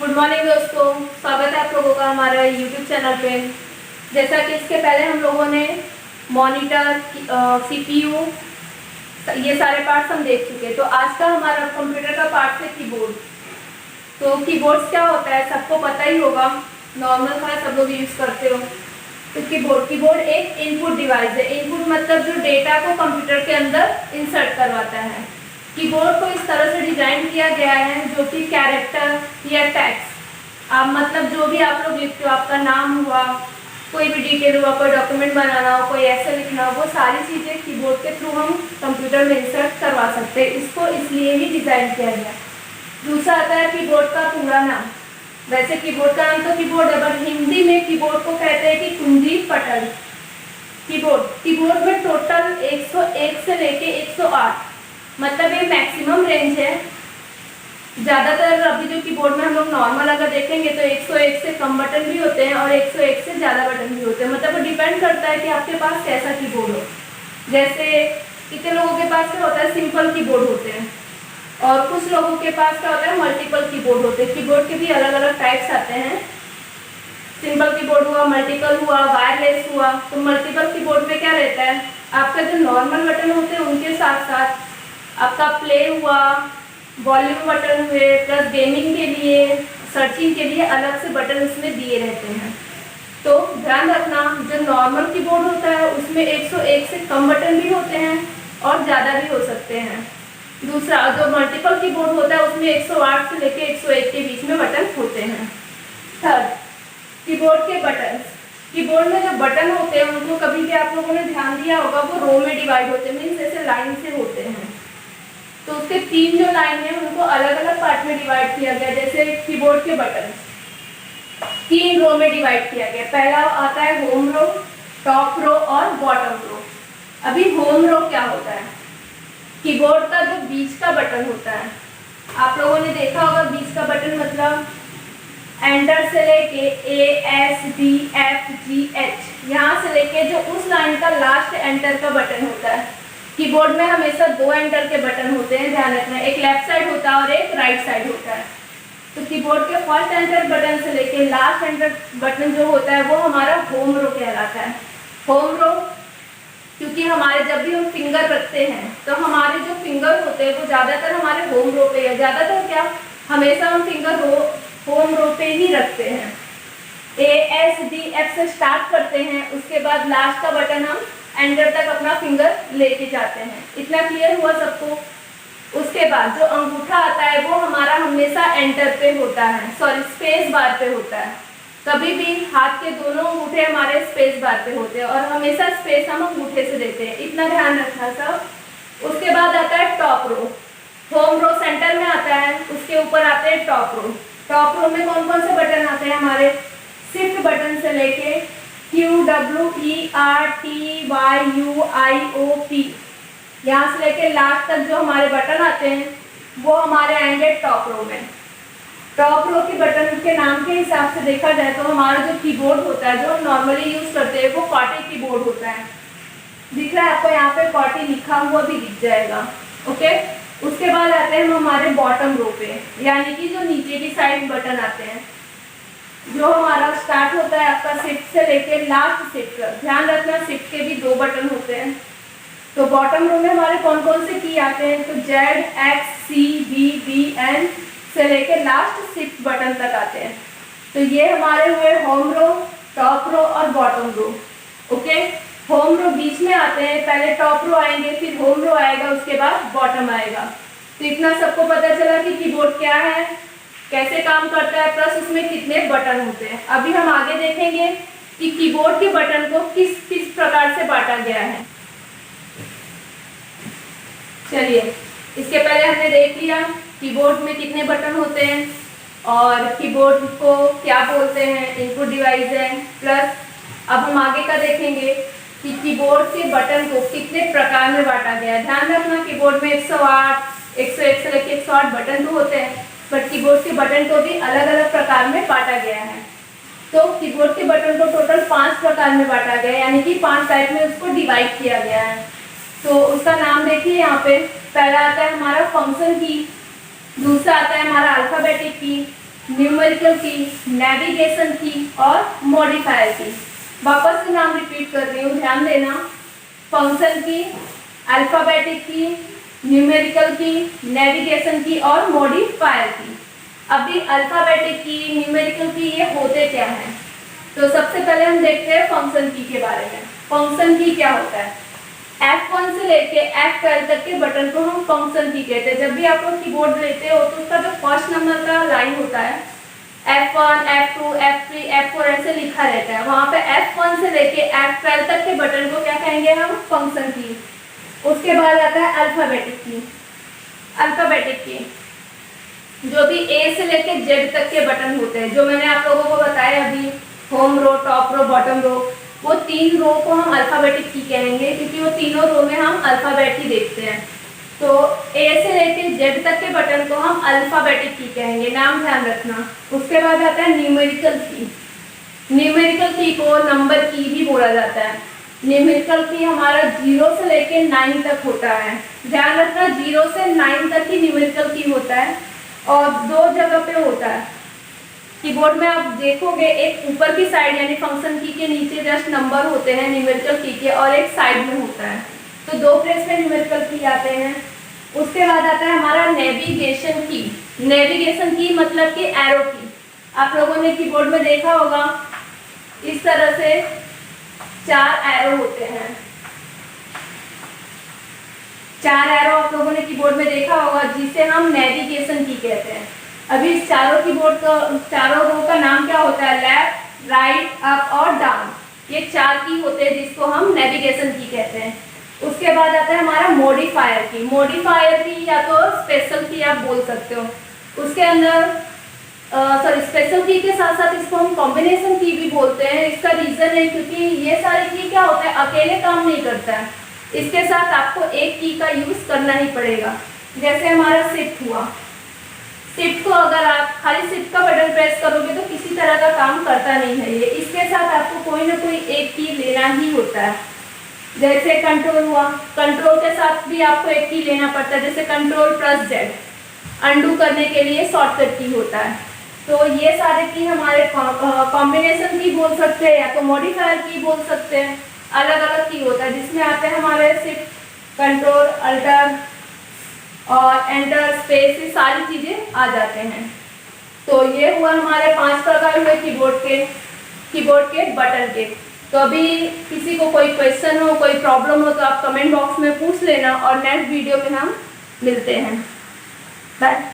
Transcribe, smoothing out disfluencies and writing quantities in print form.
Good morning दोस्तों, स्वागत है आप लोगों का हमारे यूट्यूब चैनल पे। जैसा कि इसके पहले हम लोगों ने मॉनिटर, सीपीयू, ये सारे पार्ट्स हम देख चुके हैं। तो आज का हमारा कंप्यूटर का पार्ट है कीबोर्ड। तो कीबोर्ड्स क्या होता है सबको पता ही होगा, नॉर्मल था, सब लोग यूज़ करते हो। तो कीबोर्ड एक इनपुट डिवाइस है। इनपुट मतलब जो डेटा को कंप्यूटर के अंदर इंसर्ट करवाता है। कीबोर्ड को इस तरह से डिजाइन किया गया है जो कि कैरेक्टर या टेक्स्ट, आप मतलब जो भी आप लोग लिखते हो, आपका नाम हुआ, कोई भी डिटेल हुआ, कोई डॉक्यूमेंट बनाना हो, कोई ऐसे लिखना हो, वो सारी चीज़ें कीबोर्ड के थ्रू हम कंप्यूटर में इंसर्ट करवा सकते हैं। इसको इसलिए ही डिज़ाइन किया गया। दूसरा आता है कीबोर्ड का पूरा नाम। वैसे कीबोर्ड का नाम तो कीबोर्ड है, बट हिंदी में कीबोर्ड को कहते हैं कि कुंजी पटल। कीबोर्ड में टोटल 101 से लेके 108, मतलब ये मैक्सिमम रेंज है। ज़्यादातर अभी जो कीबोर्ड में हम लोग नॉर्मल अगर देखेंगे तो 101 से कम बटन भी होते हैं और 101 से ज़्यादा बटन भी होते हैं। मतलब वो डिपेंड करता है कि आपके पास कैसा कीबोर्ड हो। जैसे कितने लोगों के पास क्या होता है, सिंपल कीबोर्ड होते हैं, और कुछ लोगों के पास क्या होता है, मल्टीपल कीबोर्ड होते हैं। कीबोर्ड के भी अलग अलग टाइप्स आते हैं। सिंपल कीबोर्ड हुआ, मल्टीपल हुआ, वायरलेस हुआ। तो मल्टीपल कीबोर्ड में क्या रहता है, आपका जो नॉर्मल बटन होते हैं उनके साथ साथ आपका प्ले हुआ, वॉल्यूम बटन हुए, प्लस गेमिंग के लिए, सर्चिंग के लिए अलग से बटन उसमें दिए रहते हैं। तो ध्यान रखना, जो नॉर्मल कीबोर्ड होता है उसमें 101 से कम बटन भी होते हैं और ज़्यादा भी हो सकते हैं। दूसरा जो मल्टीपल कीबोर्ड होता है उसमें 108 से लेके 101 के बीच में बटन होते हैं। थर्ड, कीबोर्ड के बटन। कीबोर्ड में जो बटन होते हैं उनको कभी भी आप लोगों ने ध्यान दिया होगा, वो रो में डिवाइड होते हैं, मीन्स जैसे लाइन से होते हैं। तो उसके 3 जो लाइन है उनको अलग अलग पार्ट में डिवाइड किया गया। जैसे कीबोर्ड के बटन 3 रो में डिवाइड किया गया। पहला आता है होम रो, टॉप रो और बॉटम रो। अभी होम रो क्या होता है, कीबोर्ड का जो बीच का बटन होता है, आप लोगों ने देखा होगा बीच का बटन मतलब एंटर से लेके ASDFGH, यहाँ से लेके जो उस लाइन का लास्ट एंटर का बटन होता है। कीबोर्ड में हमेशा 2 एंटर के बटन होते हैं, ध्यान रखना, एक लेफ्ट साइड होता है और एक राइट साइड होता है। तो कीबोर्ड के फर्स्ट एंटर बटन से लेके लास्ट एंटर बटन जो होता है वो हमारा होम रो कहलाता है। होम रो क्योंकि हमारे जब भी हम फिंगर रखते हैं तो हमारे जो फिंगर होते हैं वो ज़्यादातर हमारे होम रो पे है। ज़्यादातर क्या, हमेशा हम फिंगर होम रो पे ही रखते हैं। ASDF से स्टार्ट करते हैं, उसके बाद लास्ट का बटन हम एंटर तक अपना फिंगर लेके जाते हैं। इतना क्लियर हुआ सबको। उसके बाद जो अंगूठा आता है वो हमारा हमेशा एंटर पे होता है, सॉरी स्पेस बार पे होता है। कभी भी हाथ के दोनों अंगूठे हमारे स्पेस बार पे होते हैं और हमेशा स्पेस हम अंगूठे से देते हैं, इतना ध्यान रखना सब। उसके बाद आता है टॉप रो। होम रो सेंटर में आता है, उसके ऊपर आते हैं टॉप रो। टॉप रो में कौन कौन से बटन आते हैं हमारे, शिफ्ट बटन से लेके QWERTYUIOP, यहाँ से लेके लास्ट तक जो हमारे बटन आते हैं वो हमारे आएंगे टॉप रो में। टॉप रो के बटन के नाम के हिसाब से देखा जाए तो हमारा जो कीबोर्ड होता है, जो हम नॉर्मली यूज करते हैं, वो क्वार्टी कीबोर्ड होता है। दिख रहा है आपको, यहाँ पे क्वार्टी लिखा हुआ भी दिख जाएगा, ओके। उसके बाद आते हैं हम हमारे बॉटम रो पे, यानी कि जो नीचे की साइड बटन आते हैं। जो हमारा स्टार्ट होता है आपका शिफ्ट से लेके लास्ट शिफ्ट, ध्यान रखना शिफ्ट के भी 2 बटन होते हैं। तो बॉटम रो में हमारे कौन कौन से की आते हैं, तो ZXCBBN से लेके लास्ट शिफ्ट बटन तक आते हैं। तो ये हमारे हुए होम रो, टॉप रो और बॉटम रो, ओके। होम रो बीच में आते हैं, पहले टॉप रो आएंगे, फिर होम रो आएगा, उसके बाद बॉटम आएगा। तो इतना सबको पता चला कि कीबोर्ड क्या है, कैसे काम करता है, प्लस उसमें कितने बटन होते हैं। अभी हम आगे देखेंगे कि कीबोर्ड के बटन को किस किस प्रकार से बांटा गया है। चलिए, इसके पहले हमने देख लिया कीबोर्ड में कितने बटन होते हैं और कीबोर्ड को क्या बोलते हैं, इनपुट डिवाइस है। प्लस अब हम आगे का देखेंगे कि कीबोर्ड के बटन को कितने प्रकार में बांटा गया है। ध्यान रखना, कीबोर्ड में 108, 101 से लेकर 108 बटन तो होते हैं, बट कीबोर्ड के बटन को भी अलग अलग प्रकार में बांटा गया है। तो कीबोर्ड के बटन को टोटल 5 प्रकार में बांटा गया है, यानी कि 5 टाइप में उसको डिवाइड किया गया है। तो उसका नाम देखिए यहाँ पे, पहला आता है हमारा फंक्शन की, दूसरा आता है हमारा अल्फाबेटिक की, न्यूमेरिकल की, नेविगेशन की और मॉडिफायर की। वापस से नाम रिपीट कर रही हूँ, ध्यान देना। फंक्शन की, अल्फाबेटिक की, न्यूमेरिकल की, नेविगेशन की और मॉडिफायर की। अभी अल्फाबेटिक की, न्यूमेरिकल की ये होते क्या हैं? तो सबसे पहले हम देखते हैं फंक्शन की के बारे में। फंक्शन की क्या होता है? F1 से लेके F12 तक के बटन को हम फंक्शन की कहते हैं। जब भी आप लोग कीबोर्ड लेते हो तो उसका जो फर्स्ट नंबर का लाइन होता है F1, F2, F3, F4 ऐसे लिखा रहता है। वहां पे F1 से लेके F12 तक के बटन को क्या कहेंगे हम? फंक्शन की। उसके बाद आता है अल्फाबेटिक की। अल्फाबेटिक की जो भी A से लेके Z तक के बटन होते हैं, जो मैंने आप लोगों को बताया अभी, होम रो, टॉप रो, बॉटम रो, वो 3 रो को हम अल्फाबेटिक की कहेंगे, क्योंकि वो तीनों रो में हम अल्फाबेट ही देखते हैं। तो A से लेके Z तक के बटन को हम अल्फाबेटिक की कहेंगे, नाम ध्यान रखना। उसके बाद आता है न्यूमेरिकल की। न्यूमेरिकल की को नंबर की भी बोला जाता है। न्यूमेरिकल की हमारा 0 से लेके 9 तक होता है। ध्यान रखना, 0 से 9 तक ही न्यूमेरिकल की होता है और 2 जगह पे होता है कीबोर्ड में। आप देखोगे एक ऊपर की साइड यानी फंक्शन की के नीचे जस्ट नंबर होते हैं न्यूमेरिकल की के, और एक साइड में होता है। तो 2 प्लेस में न्यूमेरिकल की आते हैं। उसके बाद आता है हमारा नेविगेशन की। नेविगेशन की मतलब कि एरो की। आप लोगों ने कीबोर्ड में देखा होगा इस तरह से 4 एरो होते हैं। 4 एरो आप लोगों ने कीबोर्ड में देखा होगा, जिसे हम नेविगेशन की कहते हैं। अभी इस चारों कीबोर्ड का, चारों रो का नाम क्या होता है? लेफ्ट, राइट, अप और डाउन। ये 4 की होते हैं जिसको हम नेविगेशन की कहते हैं। उसके बाद आता है हमारा मॉडिफायर की। मॉडिफायर की या तो स्पेशल की आप बोल सकते हो। उसके अंदर स्पेशल की के साथ साथ इसको हम कॉम्बिनेशन की भी बोलते हैं। इसका रीजन है क्योंकि ये सारे की क्या होता है, अकेले काम नहीं करता है, इसके साथ आपको एक की का यूज करना ही पड़ेगा। जैसे हमारा शिफ्ट हुआ, शिफ्ट को अगर आप खाली शिफ्ट का बटन प्रेस करोगे तो किसी तरह का काम करता नहीं है ये, इसके साथ आपको कोई ना कोई एक की लेना ही होता है। जैसे कंट्रोल हुआ, कंट्रोल के साथ भी आपको एक की लेना पड़ता है। जैसे कंट्रोल प्लस जेड अंडू करने के लिए शॉर्टकट की होता है। तो ये सारे की हमारे कॉम्बिनेशन की बोल सकते हैं या तो मॉडिफायर की बोल सकते हैं। अलग अलग की होता है जिसमें आते हैं हमारे शिफ्ट, कंट्रोल, अल्टर और एंटर, स्पेस, ये सारी चीजें आ जाते हैं। तो ये हुआ हमारे 5 प्रकार हुए कीबोर्ड के बटन के। तो अभी किसी को कोई क्वेश्चन हो, कोई प्रॉब्लम हो तो आप कमेंट बॉक्स में पूछ लेना और नेक्स्ट वीडियो में हम मिलते हैं। बाय।